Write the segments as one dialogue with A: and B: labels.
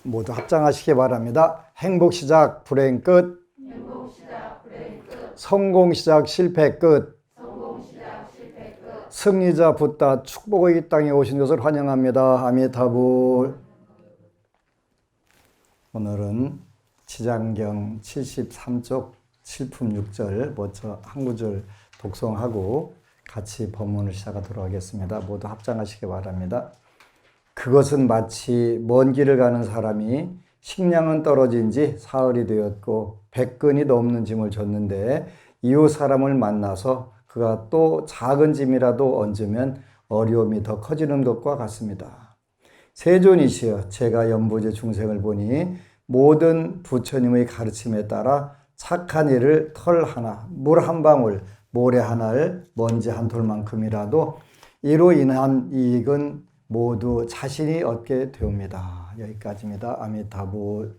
A: 모두 합장하시기 바랍니다. 행복 시작, 불행 끝. 성공 시작, 실패 끝. 승리자 붓다 축복의 이 땅에 오신 것을 환영합니다. 아미타불. 오늘은 지장경 73쪽 7품 6절 먼저 한 구절 독송하고 같이 법문을 시작하도록 하겠습니다. 모두 합장하시기 바랍니다. 그것은 마치 먼 길을 가는 사람이 식량은 떨어진 지 사흘이 되었고 백근이 넘는 짐을 졌는데 이웃 사람을 만나서 그가 또 작은 짐이라도 얹으면 어려움이 더 커지는 것과 같습니다. 세존이시여, 제가 연부제 중생을 보니 모든 부처님의 가르침에 따라 착한 일을 털 하나, 물 한 방울, 모래 하나를 먼지 한 톨만큼이라도 이로 인한 이익은 모두 자신이 얻게 되옵니다. 여기까지입니다. 아미타불.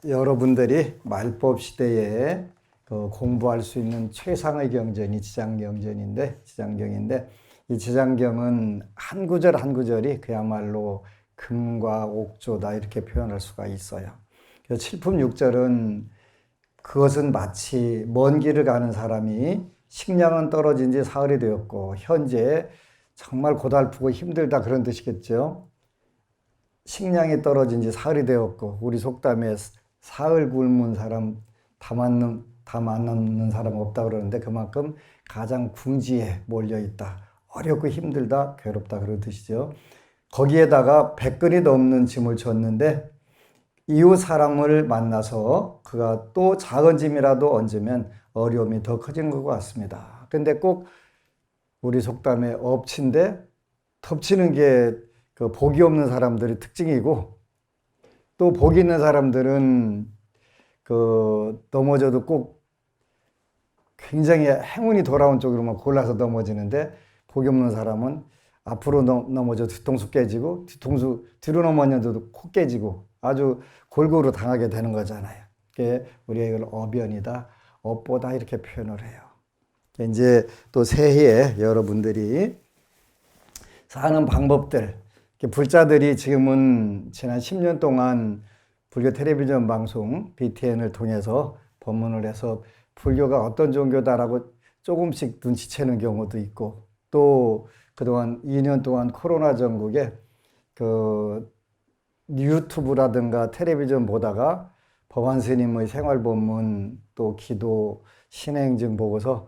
A: 여러분들이 말법 시대에 공부할 수 있는 최상의 경전이 지장경인데 이 지장경은 한 구절 한 구절이 그야말로 금과 옥조다 이렇게 표현할 수가 있어요. 그래서 7품 6절은 그것은 마치 먼 길을 가는 사람이 식량은 떨어진 지 사흘이 되었고 현재 정말 고달프고 힘들다 그런 뜻이겠죠. 식량이 떨어진 지 사흘이 되었고 우리 속담에 사흘 굶은 사람 다 만나는 사람 없다 그러는데 그만큼 가장 궁지에 몰려있다. 어렵고 힘들다, 괴롭다 그런 뜻이죠. 거기에다가 백근이 넘는 짐을 졌는데 이웃 사람을 만나서 그가 또 작은 짐이라도 얹으면 어려움이 더 커지는 것 같습니다. 근데 꼭 우리 속담에 엎친데 덮치는 게 그 복이 없는 사람들의 특징이고 또 복이 있는 사람들은 그 넘어져도 꼭 굉장히 행운이 돌아온 쪽으로만 골라서 넘어지는데 복이 없는 사람은 앞으로 넘어져 뒤통수 깨지고 뒤통수 뒤로 넘어져도 코 깨지고 아주 골고루 당하게 되는 거잖아요. 그게 우리가 이걸 어변이다, 업보다 이렇게 표현을 해요. 이제 또 새해에 여러분들이 사는 방법들, 불자들이 지금은 지난 10년 동안 불교 텔레비전 방송 BTN을 통해서 법문을 해서 불교가 어떤 종교다라고 조금씩 눈치채는 경우도 있고 또 그동안 2년 동안 코로나 전국에 그 유튜브라든가 텔레비전 보다가 법안 스님의 생활 법문 또 기도 신행증 보고서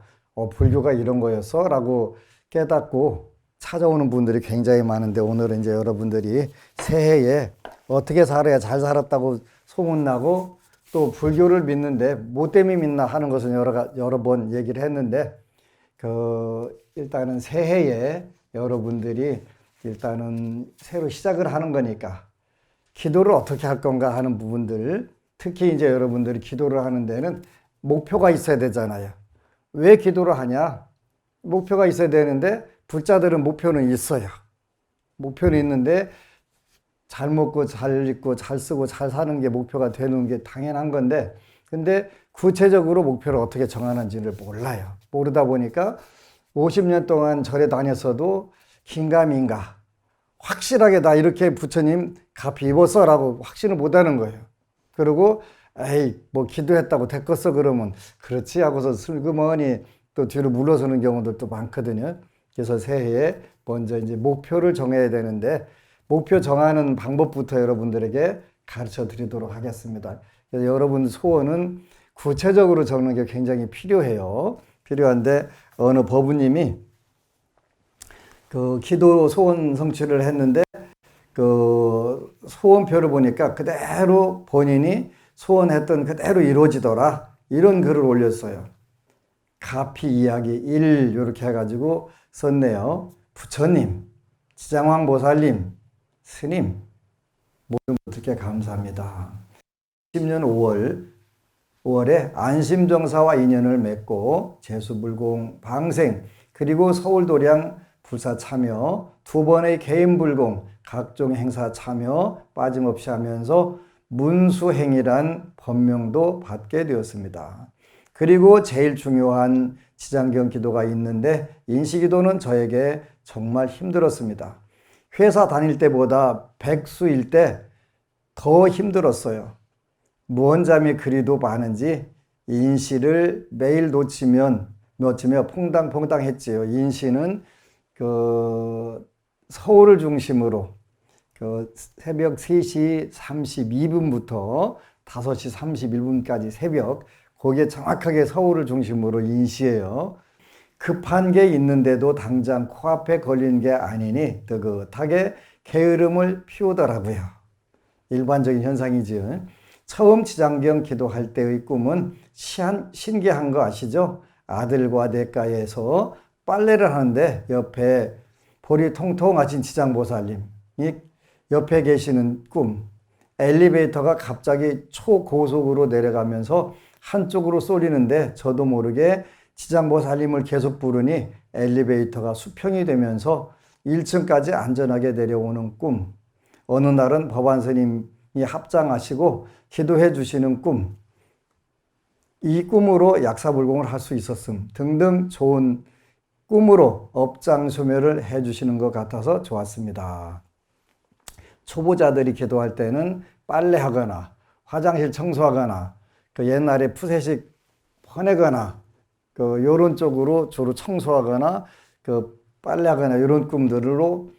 A: 불교가 이런 거였어? 라고 깨닫고 찾아오는 분들이 굉장히 많은데 오늘은 이제 여러분들이 새해에 어떻게 살아야 잘 살았다고 소문나고 또 불교를 믿는데 뭐 때문에 믿나 하는 것은 여러 번 얘기를 했는데 일단은 새해에 여러분들이 일단은 새로 시작을 하는 거니까 기도를 어떻게 할 건가 하는 부분들 특히 이제 여러분들이 기도를 하는 데는 목표가 있어야 되잖아요. 왜 기도를 하냐? 목표가 있어야 되는데 불자들은 목표는 있어요. 목표는 있는데 잘 먹고 잘 입고 잘 쓰고 잘 사는 게 목표가 되는 게 당연한 건데 근데 구체적으로 목표를 어떻게 정하는지를 몰라요. 모르다 보니까 50년 동안 절에 다녔어도 긴가민가 확실하게 나 이렇게 부처님 값 입었어 라고 확신을 못하는 거예요. 그리고 에이 뭐 기도했다고 됐겠어 그러면 그렇지 하고서 슬그머니 또 뒤로 물러서는 경우들도 많거든요. 그래서 새해에 먼저 이제 목표를 정해야 되는데 목표 정하는 방법부터 여러분들에게 가르쳐 드리도록 하겠습니다. 그래서 여러분 소원은 구체적으로 적는 게 굉장히 필요해요. 필요한데 어느 법우님이 그 기도 소원 성취를 했는데 그 소원표를 보니까 그대로 본인이 소원했던 그대로 이루어지더라. 이런 글을 올렸어요. 가피 이야기 1 이렇게 해가지고 썼네요. 부처님, 지장왕 보살님, 스님 모든 분들께 감사합니다. 10년 5월에 안심정사와 인연을 맺고 제수불공 방생 그리고 서울도량 불사 참여 2번의 개인불공 각종 행사 참여 빠짐없이 하면서 문수행이란 법명도 받게 되었습니다. 그리고 제일 중요한 지장경 기도가 있는데 인시기도는 저에게 정말 힘들었습니다. 회사 다닐 때보다 백수일 때 더 힘들었어요. 무언 잠이 그리도 많은지 인시를 매일 놓치며 퐁당퐁당 했지요. 인시는 서울을 중심으로 새벽 3시 32분부터 5시 31분까지 새벽, 거기에 정확하게 서울을 중심으로 인시예요. 급한 게 있는데도 당장 코앞에 걸린 게 아니니 뜨긋하게 게으름을 피우더라고요. 일반적인 현상이죠. 처음 지장경 기도할 때의 꿈은 신기한 거 아시죠? 아들과 냇가에서 빨래를 하는데 옆에 볼이 통통하신 지장보살님이 옆에 계시는 꿈. 엘리베이터가 갑자기 초고속으로 내려가면서 한쪽으로 쏠리는데 저도 모르게 지장보살님을 계속 부르니 엘리베이터가 수평이 되면서 1층까지 안전하게 내려오는 꿈. 어느 날은 법안스님이 합장하시고 기도해 주시는 꿈. 이 꿈으로 약사불공을 할 수 있었음 등등 좋은 꿈으로 업장소멸을 해 주시는 것 같아서 좋았습니다. 초보자들이 기도할 때는 빨래하거나 화장실 청소하거나 옛날에 푸세식 퍼내거나 요런 쪽으로 주로 청소하거나 빨래하거나 이런 꿈들로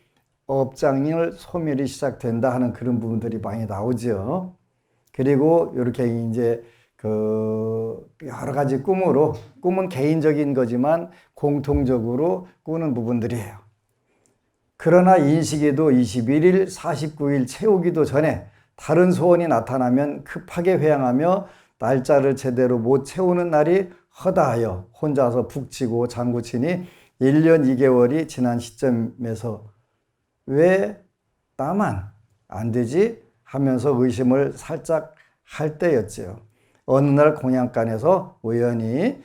A: 업장을 소멸이 시작된다 하는 그런 부분들이 많이 나오죠. 그리고 이렇게 이제 여러 가지 꿈은 개인적인 거지만 공통적으로 꾸는 부분들이에요. 그러나 인식에도 21일, 49일 채우기도 전에 다른 소원이 나타나면 급하게 회항하며 날짜를 제대로 못 채우는 날이 허다하여 혼자서 북치고 장구치니 1년 2개월이 지난 시점에서 왜 나만 안 되지? 하면서 의심을 살짝 할 때였지요. 어느 날 공양간에서 우연히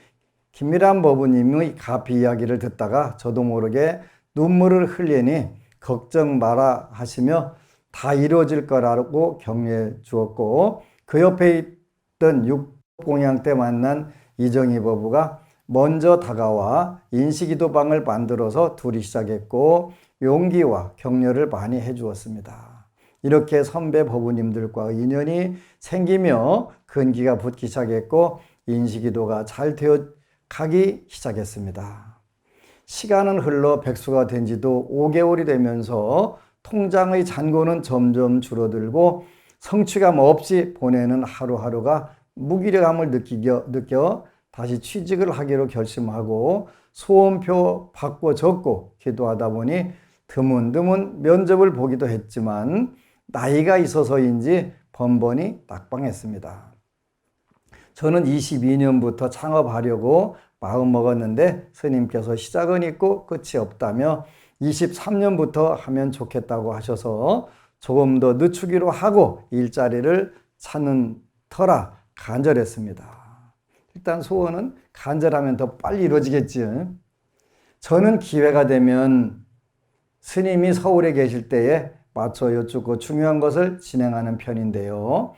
A: 김미란 법우님의 가피 이야기를 듣다가 저도 모르게 눈물을 흘리니 걱정 마라 하시며 다 이루어질 거라고 격려해 주었고, 그 옆에 있던 육공양 때 만난 이정희 법우가 먼저 다가와 인식기도방을 만들어서 둘이 시작했고 용기와 격려를 많이 해 주었습니다. 이렇게 선배 법우님들과 인연이 생기며 근기가 붙기 시작했고 인식기도가 잘 되어 가기 시작했습니다. 시간은 흘러 백수가 된 지도 5개월이 되면서 통장의 잔고는 점점 줄어들고 성취감 없이 보내는 하루하루가 무기력함을 느껴 다시 취직을 하기로 결심하고 소원표 바꿔 적고 기도하다 보니 드문드문 면접을 보기도 했지만 나이가 있어서인지 번번이 낙방했습니다. 저는 22년부터 창업하려고 마음먹었는데 스님께서 시작은 있고 끝이 없다며 23년부터 하면 좋겠다고 하셔서 조금 더 늦추기로 하고 일자리를 찾는 터라 간절했습니다. 일단 소원은 간절하면 더 빨리 이루어지겠지. 저는 기회가 되면 스님이 서울에 계실 때에 맞춰 여쭙고 중요한 것을 진행하는 편인데요.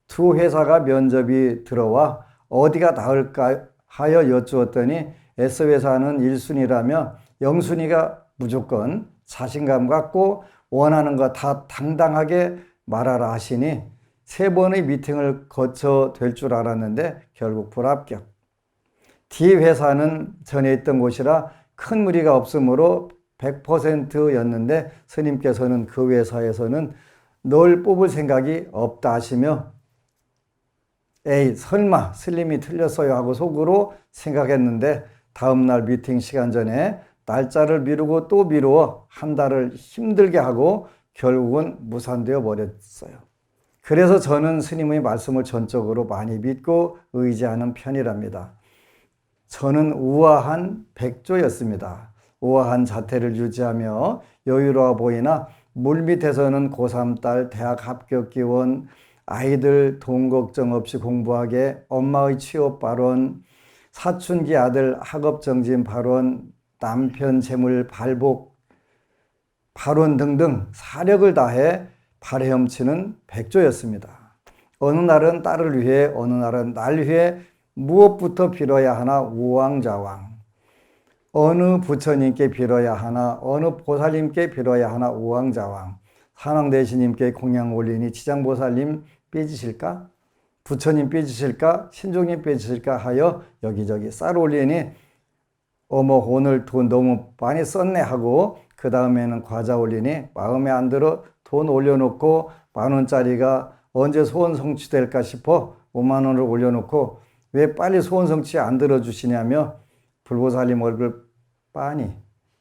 A: 두 회사가 면접이 들어와 어디가 나을까 하여 여쭈었더니 S회사는 1순위라며 0순위가 무조건 자신감 갖고 원하는 거 다 당당하게 말하라 하시니 3번의 미팅을 거쳐 될 줄 알았는데 결국 불합격. D회사는 전에 있던 곳이라 큰 무리가 없으므로 100%였는데 스님께서는 그 회사에서는 널 뽑을 생각이 없다 하시며 에이 설마 스님이 틀렸어요 하고 속으로 생각했는데 다음날 미팅 시간 전에 날짜를 미루고 또 미루어 한 달을 힘들게 하고 결국은 무산되어 버렸어요. 그래서 저는 스님의 말씀을 전적으로 많이 믿고 의지하는 편이랍니다. 저는 우아한 백조였습니다. 우아한 자태를 유지하며 여유로워 보이나 물밑에서는 고3 딸 대학 합격 기원, 아이들 돈 걱정 없이 공부하게, 엄마의 취업 발언, 사춘기 아들 학업 정진 발언, 남편 재물 발복 발언 등등 사력을 다해 발에 훔치는 백조였습니다. 어느 날은 딸을 위해, 어느 날은 날 위해 무엇부터 빌어야 하나 우왕좌왕. 어느 부처님께 빌어야 하나 어느 보살님께 빌어야 하나 우왕좌왕 산왕대신님께 공양 올리니 지장보살님 삐지실까? 부처님 삐지실까? 신종님 삐지실까? 하여 여기저기 쌀 올리니 어머 오늘 돈 너무 많이 썼네 하고 그 다음에는 과자 올리니 마음에 안 들어 돈 올려놓고 10,000원짜리가 언제 소원 성취될까 싶어 50,000원을 올려놓고 왜 빨리 소원 성취 안 들어주시냐며 불보살님 얼굴 빤히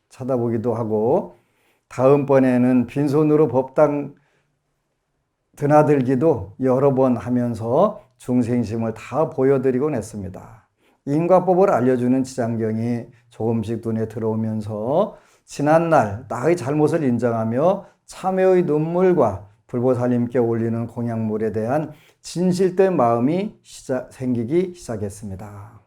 A: 쳐다보기도 하고 다음번에는 빈손으로 법당 드나들기도 여러 번 하면서 중생심을 다 보여드리곤 했습니다. 인과법을 알려주는 지장경이 조금씩 눈에 들어오면서 지난날 나의 잘못을 인정하며 참회의 눈물과 불보살님께 올리는 공양물에 대한 진실된 마음이 생기기 시작했습니다.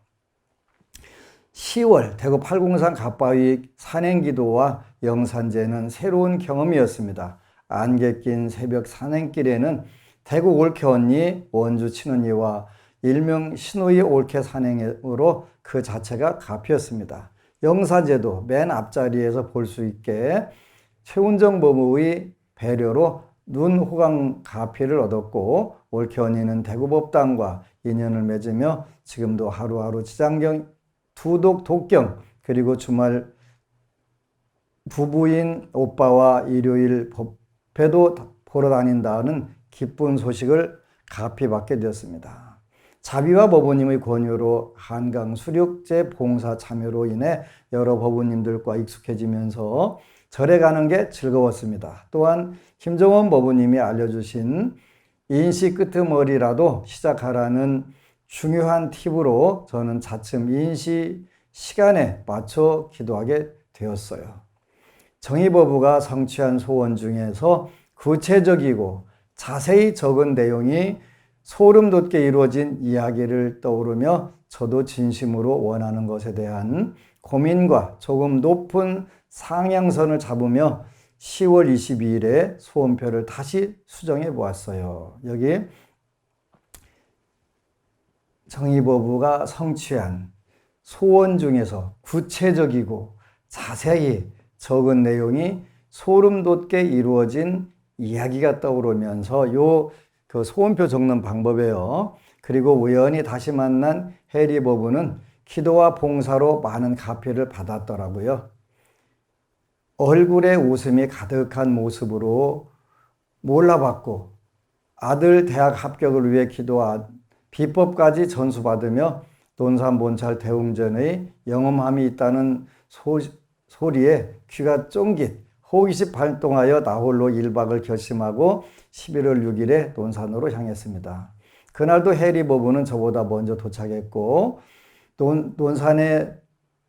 A: 10월 대구 팔공산 갑바위 산행기도와 영산제는 새로운 경험이었습니다. 안개 낀 새벽 산행길에는 대구 올케 언니, 원주 친언니와 일명 신우이 올케 산행으로 그 자체가 가피였습니다. 영산제도 맨 앞자리에서 볼 수 있게 최운정 법무의 배려로 눈 호강 가피를 얻었고 올케 언니는 대구법당과 인연을 맺으며 지금도 하루하루 지장경, 두독, 독경 그리고 주말 부부인 오빠와 일요일 법회도 보러 다닌다는 기쁜 소식을 가피받게 되었습니다. 자비와 법우님의 권유로 한강 수륙제 봉사 참여로 인해 여러 법우님들과 익숙해지면서 절에 가는 게 즐거웠습니다. 또한 김정원 법우님이 알려주신 인시 끄트머리라도 시작하라는 중요한 팁으로 저는 차츰 인시 시간에 맞춰 기도하게 되었어요. 정의법우가 성취한 소원 중에서 구체적이고 자세히 적은 내용이 소름 돋게 이루어진 이야기를 떠오르며 저도 진심으로 원하는 것에 대한 고민과 조금 높은 상향선을 잡으며 10월 22일에 소원표를 다시 수정해 보았어요. 여기 정의법우가 성취한 소원 중에서 구체적이고 자세히 적은 내용이 소름 돋게 이루어진 이야기가 떠오르면서 그 소원표 적는 방법이에요. 그리고 우연히 다시 만난 해리 법우는 기도와 봉사로 많은 가피를 받았더라고요. 얼굴에 웃음이 가득한 모습으로 몰라봤고 아들 대학 합격을 위해 기도한 비법까지 전수받으며 논산본찰 대웅전의 영험함이 있다는 소리에 귀가 쫑깃 호기심 발동하여 나홀로 1박을 결심하고 11월 6일에 논산으로 향했습니다. 그날도 해리 법우는 저보다 먼저 도착했고 논산의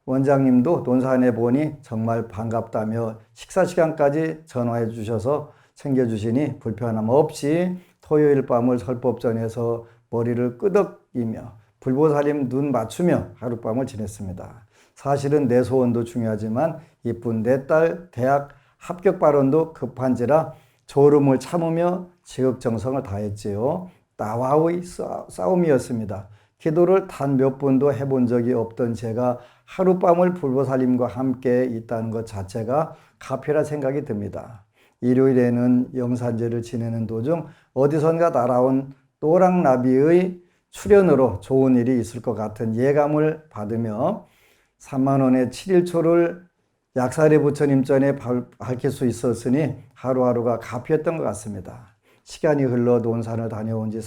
A: 원장님도 논산에 보니 정말 반갑다며 식사 시간까지 전화해 주셔서 챙겨주시니 불편함 없이 토요일 밤을 설법전에서 머리를 끄덕이며 불보살님 눈 맞추며 하룻밤을 지냈습니다. 사실은 내 소원도 중요하지만 이쁜 내 딸 대학 합격 발언도 급한지라 졸음을 참으며 지극정성을 다했지요. 나와의 싸움이었습니다. 기도를 단 몇 번도 해본 적이 없던 제가 하룻밤을 불보살님과 함께 있다는 것 자체가 가피라 생각이 듭니다. 일요일에는 영산제를 지내는 도중 어디선가 날아온 또랑나비의 출현으로 좋은 일이 있을 것 같은 예감을 받으며 30,000원의 7일초를 약사리 부처님 전에 밝힐 수 있었으니 하루하루가 가피였던 것 같습니다. 시간이 흘러 논산을 다녀온 지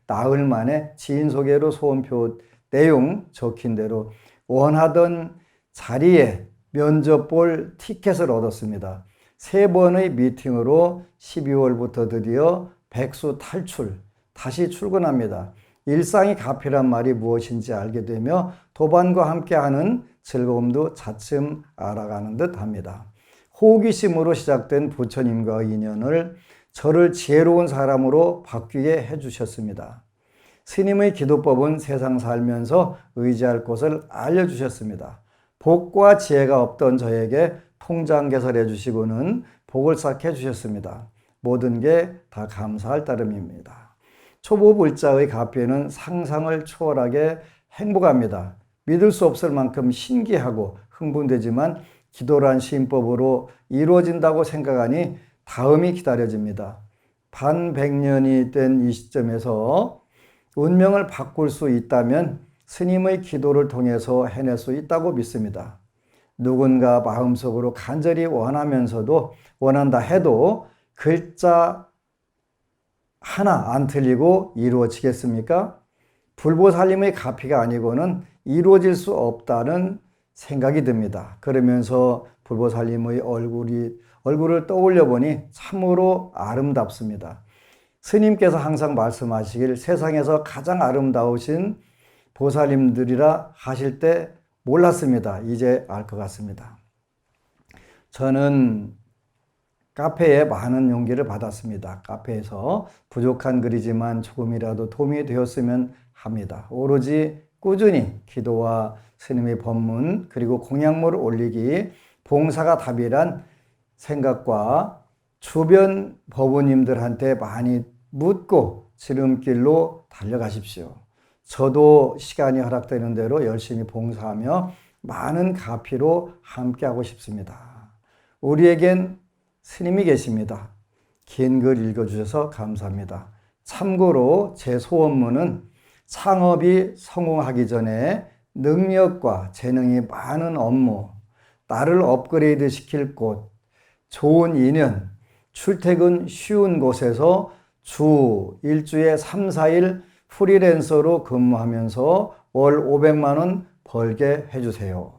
A: 나흘 만에 지인 소개로 소원표 내용 적힌 대로 원하던 자리에 면접 볼 티켓을 얻었습니다. 3번의 미팅으로 12월부터 드디어 백수 탈출, 다시 출근합니다. 일상이 가피란 말이 무엇인지 알게 되며 도반과 함께하는 즐거움도 차츰 알아가는 듯 합니다. 호기심으로 시작된 부처님과의 인연을 저를 지혜로운 사람으로 바뀌게 해주셨습니다. 스님의 기도법은 세상 살면서 의지할 곳을 알려주셨습니다. 복과 지혜가 없던 저에게 통장 개설해 주시고는 복을 쌓게 해주셨습니다. 모든 게 다 감사할 따름입니다. 초보 불자의 가피는 상상을 초월하게 행복합니다. 믿을 수 없을 만큼 신기하고 흥분되지만 기도란 시인법으로 이루어진다고 생각하니 다음이 기다려집니다. 반백년이 된 이 시점에서 운명을 바꿀 수 있다면 스님의 기도를 통해서 해낼 수 있다고 믿습니다. 누군가 마음속으로 간절히 원하면서도 원한다 해도 글자 하나 안 틀리고 이루어지겠습니까? 불보살님의 가피가 아니고는 이루어질 수 없다는 생각이 듭니다. 그러면서 불보살님의 얼굴을 떠올려 보니 참으로 아름답습니다. 스님께서 항상 말씀하시길 세상에서 가장 아름다우신 보살님들이라 하실 때 몰랐습니다. 이제 알 것 같습니다. 저는 카페에 많은 용기를 받았습니다. 카페에서 부족한 글이지만 조금이라도 도움이 되었으면 합니다. 오로지 꾸준히 기도와 스님의 법문 그리고 공약물을 올리기, 봉사가 답이란 생각과 주변 법우님들한테 많이 묻고 지름길로 달려가십시오. 저도 시간이 허락되는 대로 열심히 봉사하며 많은 가피로 함께하고 싶습니다. 우리에겐 스님이 계십니다. 긴 글 읽어주셔서 감사합니다. 참고로 제 소원문은 창업이 성공하기 전에 능력과 재능이 많은 업무, 나를 업그레이드 시킬 곳, 좋은 인연, 출퇴근 쉬운 곳에서 주 일주에 3, 4일 프리랜서로 근무하면서 월 500만 원 벌게 해주세요.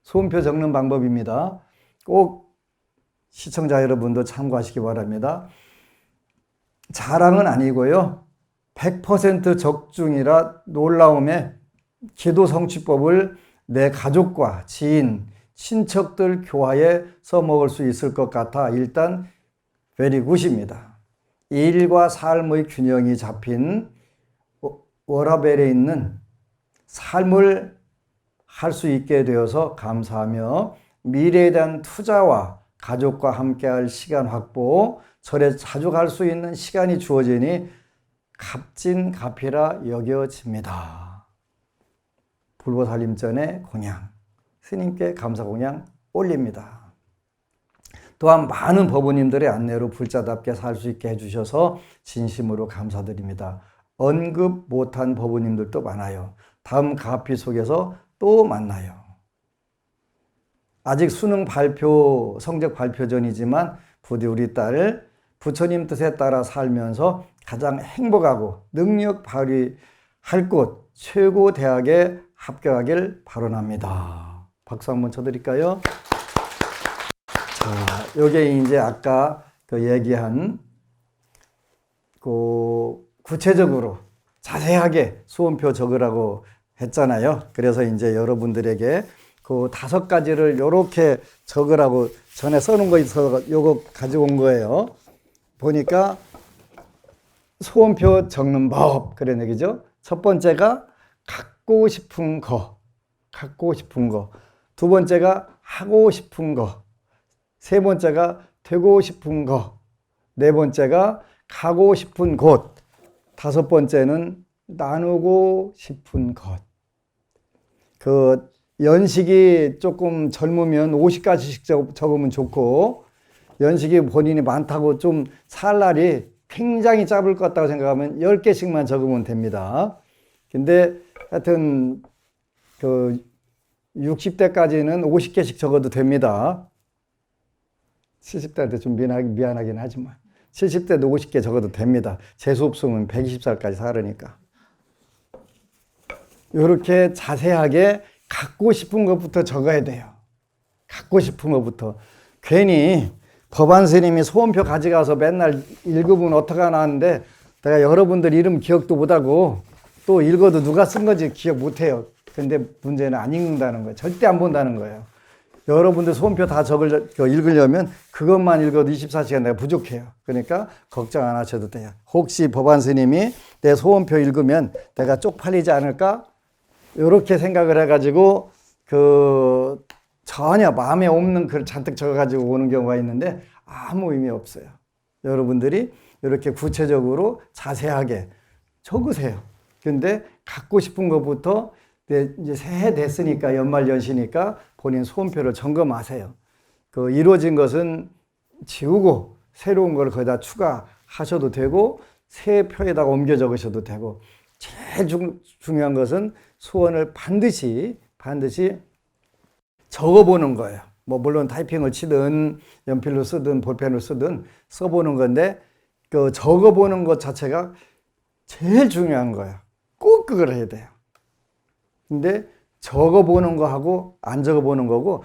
A: 소원표 적는 방법입니다. 꼭 시청자 여러분도 참고하시기 바랍니다. 자랑은 아니고요. 100% 적중이라 놀라움에 기도 성취법을 내 가족과 지인, 친척들 교화에 써먹을 수 있을 것 같아 일단 very good입니다. 일과 삶의 균형이 잡힌 워라벨에 있는 삶을 할 수 있게 되어서 감사하며 미래에 대한 투자와 가족과 함께할 시간 확보, 절에 자주 갈 수 있는 시간이 주어지니 값진가피라 여겨집니다. 불보살림전의 공양, 스님께 감사 공양 올립니다. 또한 많은 법우님들의 안내로 불자답게 살 수 있게 해주셔서 진심으로 감사드립니다. 언급 못한 법우님들도 많아요. 다음 가피 속에서 또 만나요. 아직 수능 발표, 성적 발표 전이지만 부디 우리 딸 부처님 뜻에 따라 살면서 가장 행복하고 능력 발휘할 곳 최고 대학에 합격하길 바라랍니다. 박수 한번 쳐드릴까요? 자, 요게 이제 아까 그 얘기한 그 구체적으로 자세하게 소원표 적으라고 했잖아요. 그래서 이제 여러분들에게 그 5가지를 요렇게 적으라고 전에 써놓은 거 있어서 요거 가지고 온 거예요. 보니까 소원표 적는 법 그런 얘기죠. 첫 번째가 갖고 싶은 거, 두 번째가 하고 싶은 거, 세 번째가 되고 싶은 거, 네 번째가 가고 싶은 곳, 다섯 번째는 나누고 싶은 것. 그 연식이 조금 젊으면 50가지씩 적으면 좋고, 연식이 본인이 많다고 좀 살 날이 굉장히 짧을 것 같다고 생각하면 10개씩만 적으면 됩니다. 근데 하여튼 그 60대까지는 50개씩 적어도 됩니다. 70대한테 좀 미안하긴 하지만 70대도 50개 적어도 됩니다. 재수 없으면 120살까지 살으니까. 이렇게 자세하게 갖고 싶은 것부터 적어야 돼요. 갖고 싶은 것부터. 괜히 법안 스님이 소원표 가져가서 맨날 읽으면 어떡하나 하는데 내가 여러분들 이름 기억도 못하고 또 읽어도 누가 쓴 건지 기억 못해요. 근데 문제는 안 읽는다는 거예요. 절대 안 본다는 거예요. 여러분들 소원표 다 읽으려면 그것만 읽어도 24시간 내가 부족해요. 그러니까 걱정 안 하셔도 돼요. 혹시 법안 스님이 내 소원표 읽으면 내가 쪽팔리지 않을까? 이렇게 생각을 해가지고 전혀 마음에 없는 글 잔뜩 적어가지고 오는 경우가 있는데 아무 의미 없어요. 여러분들이 이렇게 구체적으로 자세하게 적으세요. 근데 갖고 싶은 것부터 근데 이제 새해 됐으니까 연말 연시니까 본인 소원표를 점검하세요. 그 이루어진 것은 지우고 새로운 걸 거기다 추가하셔도 되고 새 표에다가 옮겨 적으셔도 되고 제일 중요한 것은 소원을 반드시 적어보는 거예요. 뭐 물론 타이핑을 치든 연필로 쓰든 볼펜을 쓰든 써보는 건데 그 적어보는 것 자체가 제일 중요한 거예요. 꼭 그걸 해야 돼요. 근데 적어보는 거하고 안 적어보는 거고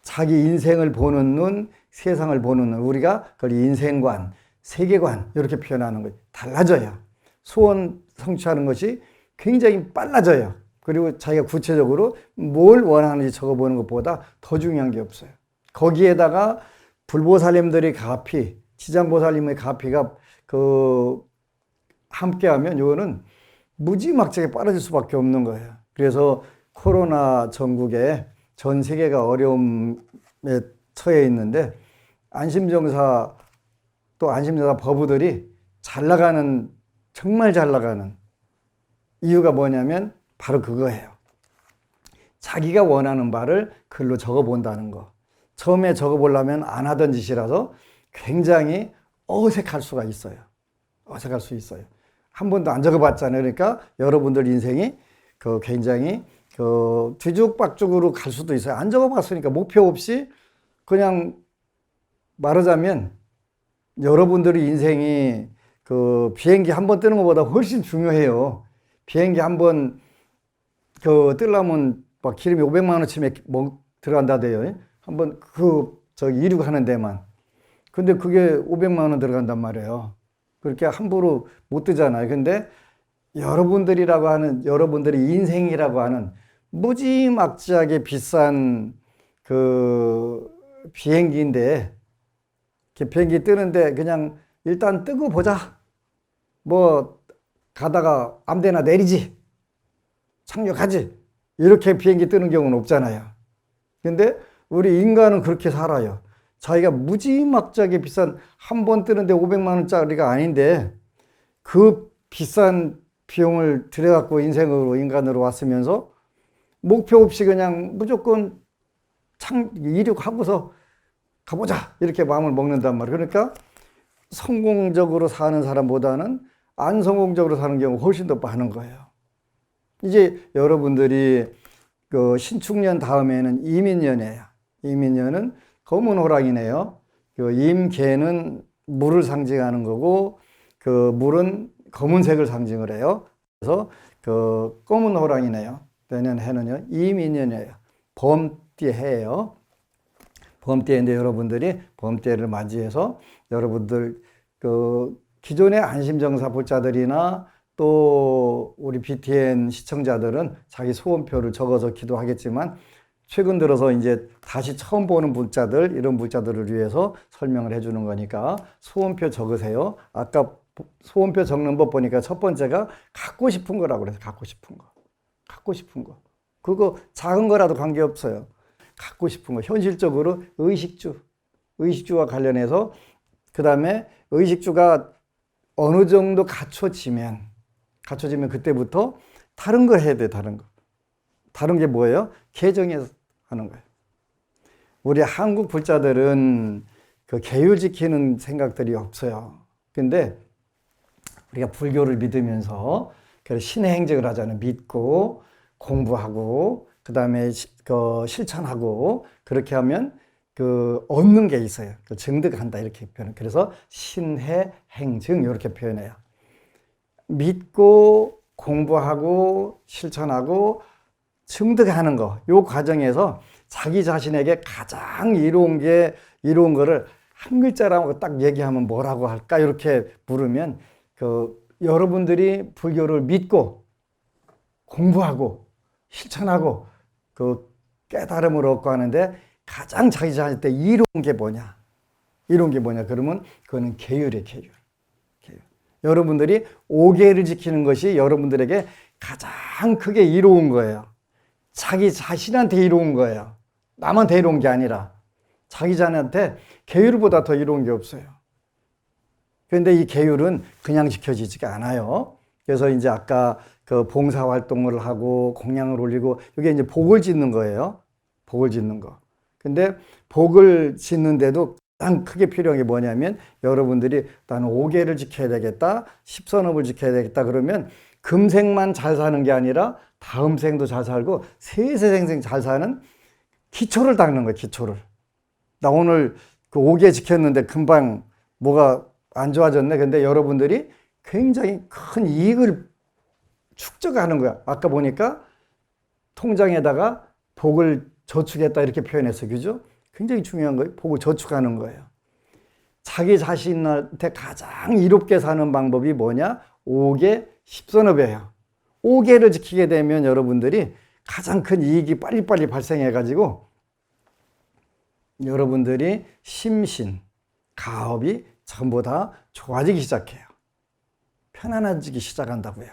A: 자기 인생을 보는 눈, 세상을 보는 눈, 우리가 그걸 인생관, 세계관 이렇게 표현하는 거예요. 달라져요. 소원 성취하는 것이 굉장히 빨라져요. 그리고 자기가 구체적으로 뭘 원하는지 적어보는 것보다 더 중요한 게 없어요. 거기에다가 불보살님들의 가피, 지장보살님의 가피가 함께하면 이거는 무지막지하게 빠르질 수밖에 없는 거예요. 그래서 코로나 전국에 전 세계가 어려움에 처해 있는데 안심정사 또 안심정사 법우들이 정말 잘 나가는 이유가 뭐냐면 바로 그거예요. 자기가 원하는 바를 글로 적어본다는 거. 처음에 적어보려면 안 하던 짓이라서 굉장히 어색할 수가 있어요. 어색할 수 있어요. 한 번도 안 적어봤잖아요. 그러니까 여러분들 인생이 굉장히 뒤죽박죽으로 갈 수도 있어요. 안 적어봤으니까 목표 없이 그냥 말하자면 여러분들의 인생이 비행기 한 번 뜨는 것보다 훨씬 중요해요. 비행기 한 번 뜨려면 막 기름이 500만 원치 들어간다대요. 한번 이륙하는 데만. 근데 그게 500만 원 들어간단 말이에요. 그렇게 함부로 못 뜨잖아요. 근데 여러분들의 인생이라고 하는 무지막지하게 비싼 비행기인데, 비행기 뜨는데 그냥 일단 뜨고 보자. 뭐, 가다가 아무데나 내리지. 착륙하지. 이렇게 비행기 뜨는 경우는 없잖아요. 근데 우리 인간은 그렇게 살아요. 자기가 무지막지하게 비싼 한 번 뜨는데 500만 원짜리가 아닌데 그 비싼 비용을 들여갖고 인간으로 왔으면서 목표 없이 그냥 무조건 이륙하고서 가보자 이렇게 마음을 먹는단 말이에요. 그러니까 성공적으로 사는 사람보다는 안 성공적으로 사는 경우가 훨씬 더 많은 거예요. 이제 여러분들이 신축년 다음에는 이민년이에요. 이민년은 검은 호랑이네요. 임계는 물을 상징하는 거고 물은 검은색을 상징을 해요. 그래서 검은 호랑이네요. 내년 해는요. 이민년이에요. 범띠 해예요. 범띠인데 여러분들이 범띠를 맞이해서 여러분들 기존의 안심정사 불자들이나 또 우리 BTN 시청자들은 자기 소원표를 적어서 기도하겠지만 최근 들어서 이제 다시 처음 보는 불자들, 이런 불자들을 위해서 설명을 해주는 거니까 소원표 적으세요. 아까 소원표 적는 법 보니까 첫 번째가 갖고 싶은 거라고 그래서 갖고 싶은 거. 갖고 싶은 거. 그거 작은 거라도 관계없어요. 갖고 싶은 거. 현실적으로 의식주와 관련해서 그 다음에 의식주가 어느 정도 갖춰지면 그때부터 다른 걸 해야 돼, 다른 거. 다른 게 뭐예요? 개정해서 하는 거예요. 우리 한국 불자들은 계율 지키는 생각들이 없어요. 근데 우리가 불교를 믿으면서 신의 행적을 하잖아요. 믿고 공부하고 그 다음에 실천하고 그렇게 하면 얻는 게 있어요. 증득한다 이렇게 표현. 그래서 신해 행증 이렇게 표현해요. 믿고 공부하고 실천하고 증득하는 거, 요 과정에서 자기 자신에게 가장 이로운 거를 한 글자라고 딱 얘기하면 뭐라고 할까? 이렇게 물으면 여러분들이 불교를 믿고 공부하고 실천하고 깨달음을 얻고 하는데 가장 자기 자신한테 이로운 게 뭐냐? 그러면 그거는 계율이에요, 계율. 여러분들이 5계를 지키는 것이 여러분들에게 가장 크게 이로운 거예요. 자기 자신한테 이로운 거예요. 남한테 이로운 게 아니라 자기 자신한테 계율보다 더 이로운 게 없어요. 그런데 이 계율은 그냥 지켜지지가 않아요. 그래서 이제 아까 그 봉사 활동을 하고 공양을 올리고 이게 이제 복을 짓는 거예요. 복을 짓는 거. 근데 복을 짓는데도 가장 크게 필요한 게 뭐냐면 여러분들이 나는 5계를 지켜야 되겠다. 10선업을 지켜야 되겠다. 그러면 금생만 잘 사는 게 아니라 다음 생도 잘 살고 세세생생 잘 사는 기초를 닦는 거예요. 기초를. 나 오늘 그 5계 지켰는데 금방 뭐가 안 좋아졌네. 근데 여러분들이 굉장히 큰 이익을 축적하는 거야. 아까 보니까 통장에다가 복을 저축했다 이렇게 표현했어요. 그죠? 굉장히 중요한 거예요. 복을 저축하는 거예요. 자기 자신한테 가장 이롭게 사는 방법이 뭐냐? 5계 10선업이에요. 5계를 지키게 되면 여러분들이 가장 큰 이익이 빨리빨리 발생해가지고 여러분들이 심신, 가업이 전부 다 좋아지기 시작해요. 편안해지기 시작한다고요.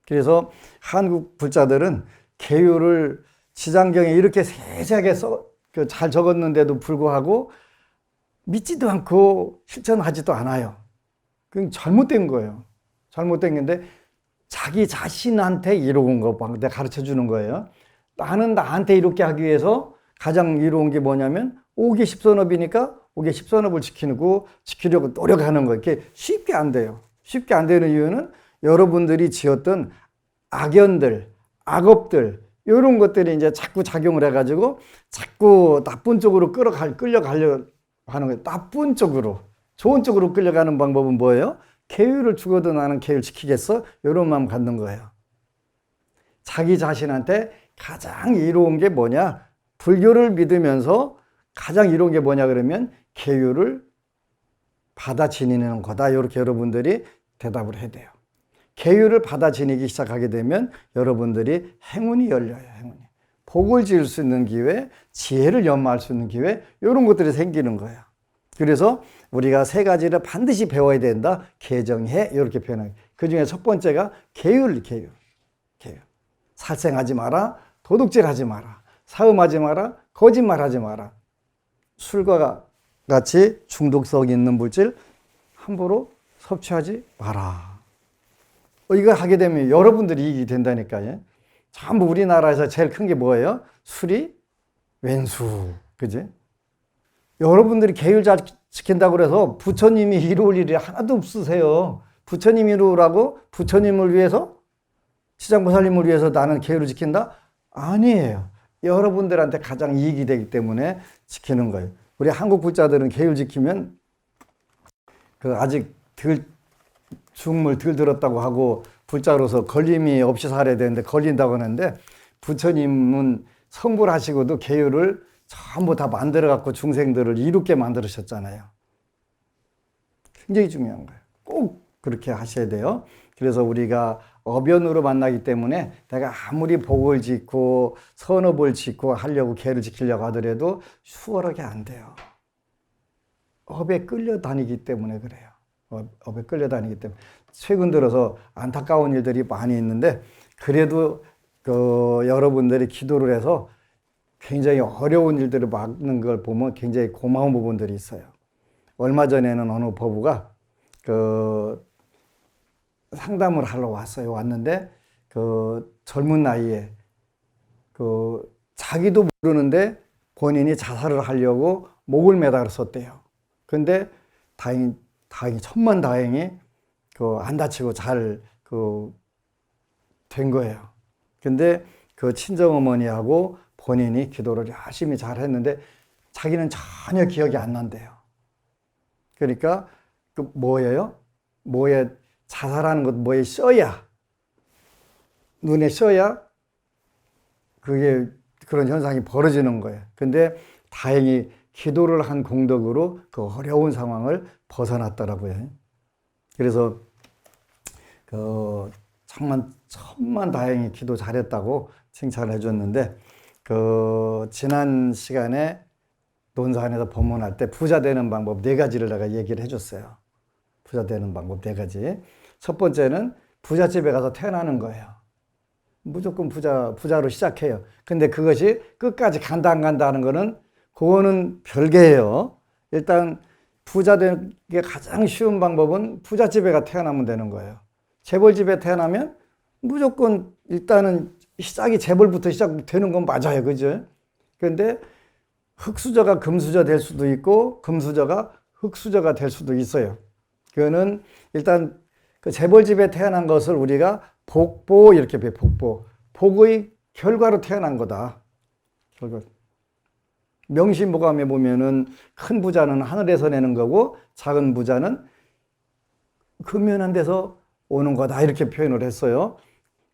A: 그래서 한국 불자들은 계율을 지장경에 이렇게 세세하게 잘 적었는데도 불구하고 믿지도 않고 실천하지도 않아요. 그건 잘못된 거예요. 잘못된 건데 자기 자신한테 이로운 거 내가 가르쳐 주는 거예요. 나는 나한테 이롭게 하기 위해서 가장 이로운 게 뭐냐면 5계 10선업이니까 5계 10선업을 지키려고 노력하는 거예요. 이게 쉽게 안 돼요. 쉽게 안 되는 이유는 여러분들이 지었던 악연들, 악업들 이런 것들이 이제 자꾸 작용을 해가지고 자꾸 나쁜 쪽으로 끌려가려고 하는 거예요. 나쁜 쪽으로. 좋은 쪽으로 끌려가는 방법은 뭐예요? 계율을 죽어도 나는 계율 지키겠어? 이런 마음 갖는 거예요. 자기 자신한테 가장 이로운 게 뭐냐? 불교를 믿으면서 가장 이로운 게 뭐냐 그러면 계율을 받아 지니는 거다. 이렇게 여러분들이 대답을 해야 돼요. 계율을 받아 지니기 시작하게 되면 여러분들이 행운이 열려요. 행운이. 복을 지을 수 있는 기회, 지혜를 연마할 수 있는 기회 이런 것들이 생기는 거예요. 그래서 우리가 세 가지를 반드시 배워야 된다. 개정해 이렇게 표현해요. 그중에 첫 번째가 계율. 살생하지 마라. 도둑질하지 마라. 사음하지 마라. 거짓말하지 마라. 술과 같이 중독성 있는 물질 함부로 섭취하지 마라. 이거 하게 되면 여러분들이 이익이 된다니까요. 전부 우리나라에서 제일 큰 게 뭐예요? 술이 왼수. 그지? 여러분들이 계율 잘 지킨다고 그래서 부처님이 이루어올 일이 하나도 없으세요. 부처님 이루라고 부처님을 위해서 지장보살님을 위해서 나는 계율을 지킨다? 아니에요. 여러분들한테 가장 이익이 되기 때문에 지키는 거예요. 우리 한국 불자들은 계율 지키면 아직 중물 덜 들었다고 하고 불자로서 걸림이 없이 살아야 되는데 걸린다고 하는데 부처님은 성불하시고도 계율을 전부 다 만들어 갖고 중생들을 이롭게 만들으셨잖아요. 굉장히 중요한 거예요. 꼭 그렇게 하셔야 돼요. 그래서 우리가 어변으로 만나기 때문에 내가 아무리 복을 짓고 선업을 짓고 하려고 계율을 지키려고 하더라도 수월하게 안 돼요. 업에 끌려다니기 때문에 그래요. 업에 끌려다니기 때문에. 최근 들어서 안타까운 일들이 많이 있는데 그래도 여러분들이 기도를 해서 굉장히 어려운 일들을 막는 걸 보면 굉장히 고마운 부분들이 있어요. 얼마 전에는 어느 법우가 상담을 하러 왔어요. 왔는데 젊은 나이에 자기도 모르는데 본인이 자살을 하려고 목을 매달았었대요. 근데 다행히 천만다행히 안 다치고 잘 된 거예요. 근데 친정어머니하고 본인이 기도를 열심히 잘 했는데 자기는 전혀 기억이 안 난대요. 그러니까 뭐예요? 뭐에 자살하는 것 뭐에 써야 눈에 써야 그게 그런 현상이 벌어지는 거예요. 근데 다행히 기도를 한 공덕으로 그 어려운 상황을 벗어났더라고요. 그래서 천만 다행히 기도 잘했다고 칭찬을 해줬는데 지난 시간에 논산에서 법문할 때 부자 되는 방법 4가지를 내가 얘기를 해줬어요. 부자 되는 방법 4가지. 첫 번째는 부잣집에 가서 태어나는 거예요. 무조건 부자로 시작해요. 근데 그것이 끝까지 간다 안 간다 하는 거는 그거는 별개예요. 일단 부자 되는 게 가장 쉬운 방법은 부잣집에 가 태어나면 되는 거예요. 재벌집에 태어나면 무조건 일단은 시작이 재벌부터 시작되는 건 맞아요. 그죠? 그런데 흙수저가 금수저 될 수도 있고 금수저가 흙수저가 될 수도 있어요. 그거는 일단 그 재벌집에 태어난 것을 우리가 복보 이렇게 배 복보. 복의 결과로 태어난 거다. 결과. 명심보감에 보면은 큰 부자는 하늘에서 내는 거고 작은 부자는 근면한 데서 오는 거다 이렇게 표현을 했어요.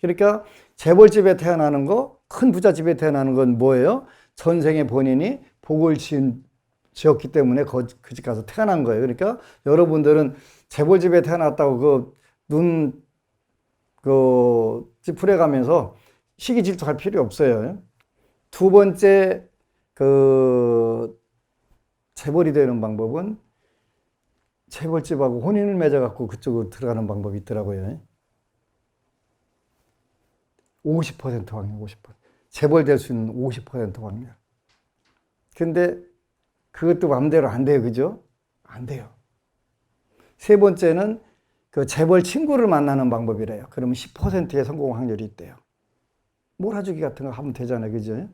A: 그러니까 재벌집에 태어나는 거, 큰 부자집에 태어나는 건 뭐예요? 전생에 본인이 복을 지었기 때문에 그 집 가서 태어난 거예요. 그러니까 여러분들은 재벌집에 태어났다고 찌푸려 가면서 시기 질투할 필요 없어요. 두 번째 재벌이 되는 방법은 재벌집하고 혼인을 맺어갖고 그쪽으로 들어가는 방법이 있더라고요. 50% 확률, 50%. 재벌 될 수 있는 50% 확률. 근데 그것도 마음대로 안 돼요. 그죠? 안 돼요. 세 번째는 그 재벌 친구를 만나는 방법이래요. 그러면 10%의 성공 확률이 있대요. 몰아주기 같은 거 하면 되잖아요. 그죠?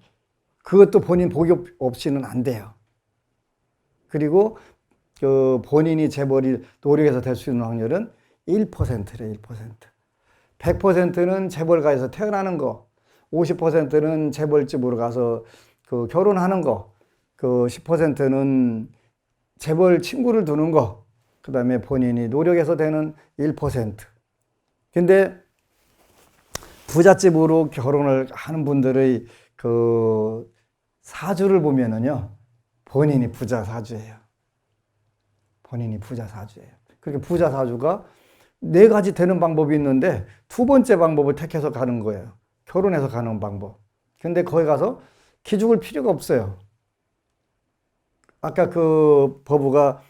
A: 그것도 본인 복이 없이는 안 돼요. 그리고 본인이 재벌이 노력해서 될 수 있는 확률은 1%래, 1%. 100%는 재벌가에서 태어나는 거, 50%는 재벌집으로 가서 결혼하는 거, 10%는 재벌 친구를 두는 거, 그 다음에 본인이 노력해서 되는 1%. 근데 부잣집으로 결혼을 하는 분들의 사주를 보면은요, 본인이 부자 사주예요. 본인이 부자 사주예요. 그렇게 부자 사주가 네 가지 되는 방법이 있는데 두 번째 방법을 택해서 가는 거예요. 결혼해서 가는 방법. 근데 거기 가서 기죽을 필요가 없어요. 아까 버부가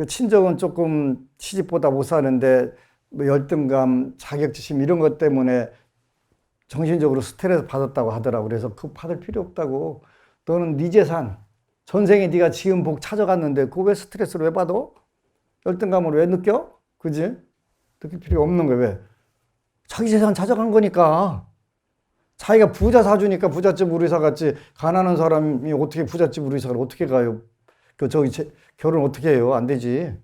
A: 친정은 조금 시집보다 못 사는데 열등감, 자격지심 이런 것 때문에 정신적으로 스트레스 받았다고 하더라고. 그래서 그거 받을 필요 없다고. 너는 네 재산, 전생에 네가 지은 복 찾아갔는데 그거 왜 스트레스를 왜 받아? 열등감을 왜 느껴? 그지? 느낄 필요 없는 거야. 왜? 자기 재산 찾아간 거니까. 자기가 부자 사주니까 부잣집으로 이사 갔지. 가난한 사람이 어떻게 부잣집으로 이사를 어떻게 가요? 결혼 어떻게 해요? 안 되지.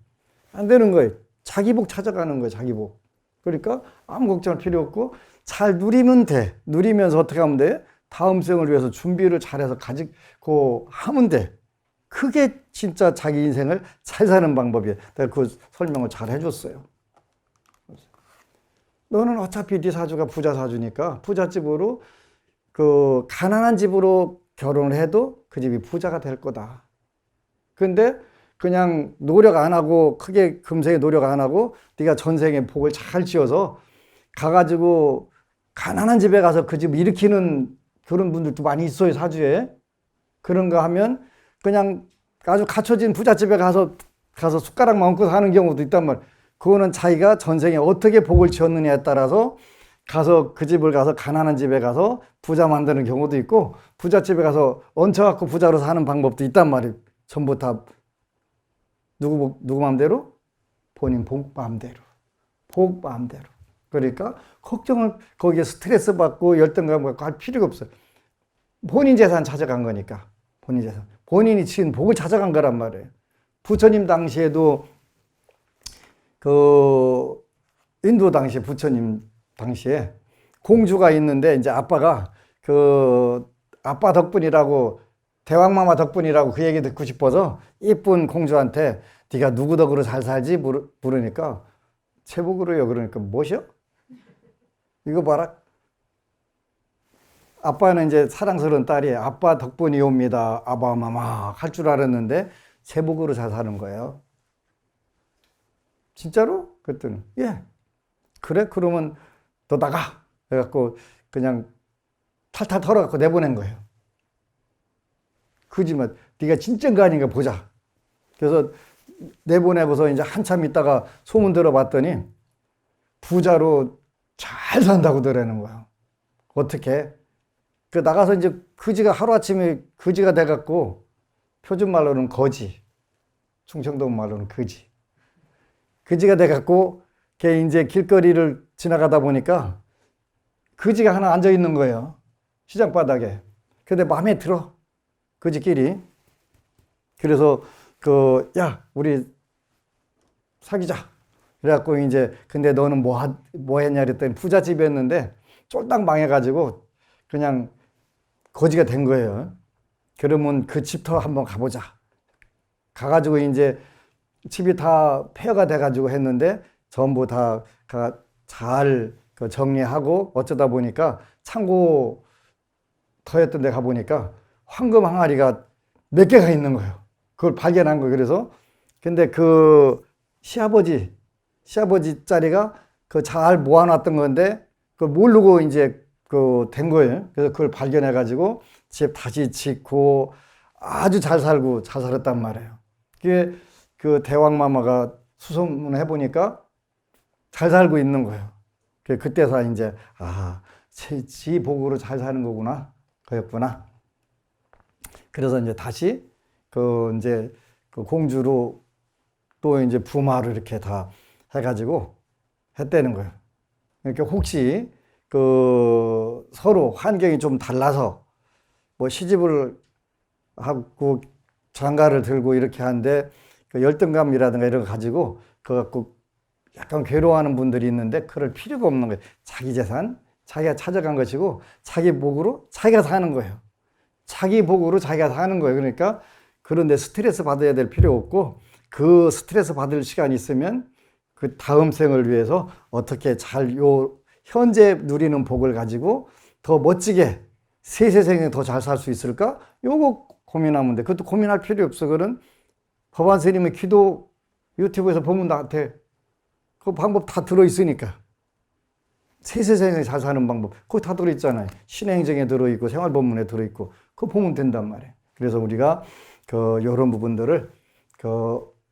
A: 안 되는 거예요. 자기 복 찾아가는 거예요. 자기 복. 그러니까 아무 걱정할 필요 없고 잘 누리면 돼. 누리면서 어떻게 하면 돼? 다음 생을 위해서 준비를 잘해서 가지고 하면 돼. 그게 진짜 자기 인생을 잘 사는 방법이에요. 내가 그 설명을 잘 해줬어요. 너는 어차피 네 사주가 부자 사주니까 부잣집으로 가난한 집으로 결혼을 해도 그 집이 부자가 될 거다. 근데 그냥 노력 안 하고 크게 금생에 노력 안 하고 네가 전생에 복을 잘 지어서 가가지고 가난한 집에 가서 그 집 일으키는 그런 분들도 많이 있어요. 사주에. 그런 거 하면 그냥 아주 갖춰진 부잣집에 가서 숟가락만 얹고 사는 경우도 있단 말이에요. 그거는 자기가 전생에 어떻게 복을 지었느냐에 따라서 가서 그 집을 가서 가난한 집에 가서 부자 만드는 경우도 있고 부잣집에 가서 얹혀갖고 부자로 사는 방법도 있단 말이에요. 전부 다 누구 마음대로? 본인 복 마음대로. 복 마음대로. 그러니까 걱정을 거기에 스트레스 받고 열등감 갖고 할 필요가 없어요. 본인 재산 찾아간 거니까. 본인 재산. 본인이 지은 복을 찾아간 거란 말이에요. 부처님 당시에도 인도 당시 부처님 당시에 공주가 있는데 이제 아빠가 아빠 덕분이라고 대왕마마 덕분이라고 그 얘기 듣고 싶어서 이쁜 공주한테 네가 누구 덕으로 잘 살지 물으니까 제복으로요. 그러니까 뭐시여? 이거 봐라. 아빠는 이제 사랑스러운 딸이 아빠 덕분이옵니다. 아바마마 할 줄 알았는데 제복으로 잘 사는 거예요. 진짜로? 그랬더니 예. 그래? 그러면 너 나가. 그래갖고 그냥 탈탈 털어갖고 내보낸 거예요. 그지만 네가 진짠가 아닌가 보자. 그래서 내보내고서 이제 한참 있다가 소문 들어봤더니 부자로 잘 산다고 들으는 거예요. 어떻게? 나가서 이제 그지가 하루아침에 그지가 돼갖고 표준 말로는 거지. 충청도 말로는 그지. 그지가 돼갖고 걔 이제 길거리를 지나가다 보니까 거지가 하나 앉아 있는 거예요. 시장 바닥에. 근데 마음에 들어. 거지끼리. 그래서 야, 우리 사귀자. 그래갖고 이제 근데 너는 뭐 했냐 그랬더니 부잣집이었는데 쫄딱 망해가지고 그냥 거지가 된 거예요. 그러면 그 집터 한번 가보자. 가가지고 이제 집이 다 폐허가 돼가지고 했는데 전부 다 잘 정리하고 어쩌다 보니까 창고 터였던 데 가보니까 황금 항아리가 몇 개가 있는 거예요. 그걸 발견한 거예요. 그래서 근데 그 시아버지 자리가 잘 모아놨던 건데 그걸 모르고 이제 된 거예요. 그래서 그걸 발견해가지고 집 다시 짓고 아주 잘 살고 잘 살았단 말이에요. 그게 그 대왕마마가 수소문 해보니까 잘 살고 있는 거예요. 그때서 이제 지 복으로 잘 사는 거구나, 그였구나. 그래서 이제 다시 이제 공주로 또 이제 부마를 이렇게 다 해가지고 했다는 거예요. 그러니까 혹시 서로 환경이 좀 달라서 뭐 시집을 하고 장가를 들고 이렇게 하는데 열등감이라든가 이런 거 가지고 갖고 약간 괴로워하는 분들이 있는데 그럴 필요가 없는 거예요. 자기 재산, 자기가 찾아간 것이고 자기 복으로 자기가 사는 거예요. 자기 복으로 자기가 사는 거예요. 그러니까 그런데 스트레스 받아야 될 필요 없고 그 스트레스 받을 시간이 있으면 그 다음 생을 위해서 어떻게 현재 누리는 복을 가지고 더 멋지게 세세생에 더 잘 살 수 있을까? 요거 고민하면 돼. 그것도 고민할 필요 없어. 그런 법안 스님의 기도 유튜브에서 보면 나한테 그 방법 다 들어있으니까. 세세생에 잘 사는 방법. 거기 다 들어있잖아요. 신행정에 들어있고 생활법문에 들어있고 그거 보면 된단 말이에요. 그래서 우리가 이런 부분들을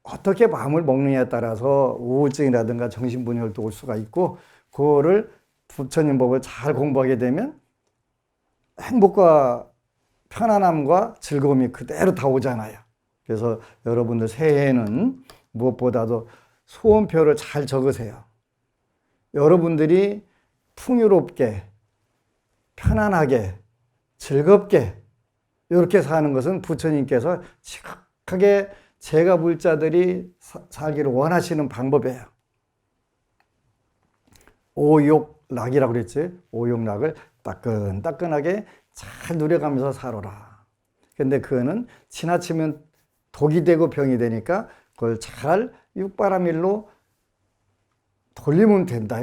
A: 어떻게 마음을 먹느냐에 따라서 우울증이라든가 정신분열도 올 수가 있고 그거를 부처님 법을 잘 공부하게 되면 행복과 편안함과 즐거움이 그대로 다 오잖아요. 그래서 여러분들 새해에는 무엇보다도 소원표를 잘 적으세요. 여러분들이 풍요롭게, 편안하게, 즐겁게 이렇게 사는 것은 부처님께서 지극하게 제가 불자들이 살기를 원하시는 방법이에요. 오욕락이라고 그랬지. 오욕락을 따끈따끈하게 잘 누려가면서 살아라. 근데 그거는 지나치면 독이 되고 병이 되니까 그걸 잘 육바라밀로 돌리면 된다.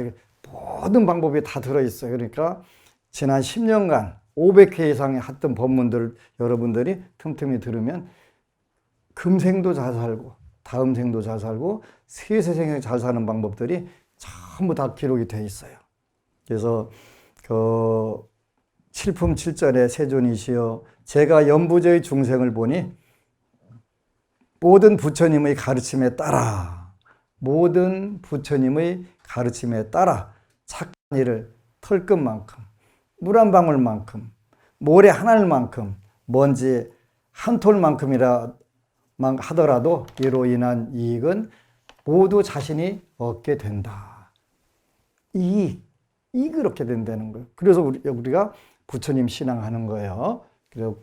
A: 모든 방법이 다 들어있어요. 그러니까 지난 10년간 500회 이상의 했던 법문들을 여러분들이 틈틈이 들으면 금생도 잘 살고 다음 생도 잘 살고 세세생에 잘 사는 방법들이 전부 다 기록이 되어 있어요. 그래서 칠품칠전의 세존이시여 제가 연부저의 중생을 보니 모든 부처님의 가르침에 따라 착한 일을 털끝만큼 물 한 방울만큼 모래 한 알만큼 먼지 한 톨만큼이라 하더라도 이로 인한 이익은 모두 자신이 얻게 된다. 이익을 얻게 된다는 거예요. 그래서 우리가 부처님 신앙하는 거예요. 그리고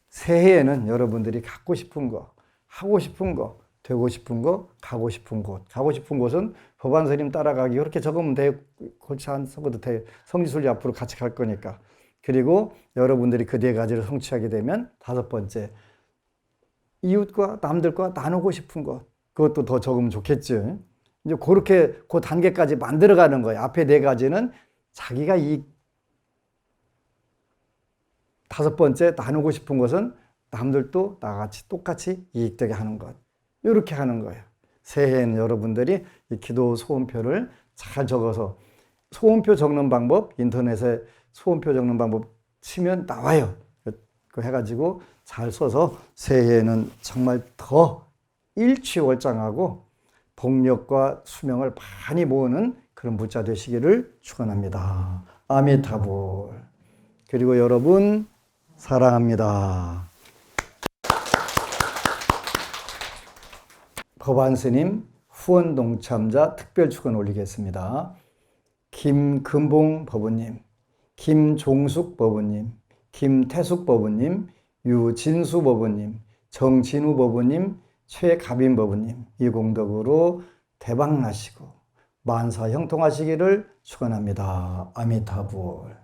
A: 새해에는 여러분들이 갖고 싶은 거, 하고 싶은 거, 되고 싶은 거, 가고 싶은 곳. 가고 싶은 곳은 법안스님 따라가기 이렇게 적으면 돼요. 골치 안 써도 돼요. 성지순례 앞으로 같이 갈 거니까. 그리고 여러분들이 그 네 가지를 성취하게 되면 5번째, 이웃과 남들과 나누고 싶은 것. 그것도 더 적으면 좋겠죠. 이제 그렇게 그 단계까지 만들어가는 거예요. 앞에 4가지는 자기가 5번째, 나누고 싶은 것은 남들도 나같이 똑같이 이익되게 하는 것. 이렇게 하는 거예요. 새해에는 여러분들이 이 기도 소원표를 잘 적어서 소원표 적는 방법, 인터넷에 소원표 적는 방법 치면 나와요. 그 해가지고 잘 써서 새해에는 정말 더 일취월장하고 복력과 수명을 많이 모으는 그런 부자 되시기를 축원합니다. 아미타불. 그리고 여러분 사랑합니다. 법안스님 후원 동참자 특별 축원 올리겠습니다. 김금봉 법우님, 김종숙 법우님, 김태숙 법우님, 유진수 법우님, 정진우 법우님, 최가빈 법우님, 이 공덕으로 대박 나시고 만사 형통하시기를 축원합니다. 아미타불.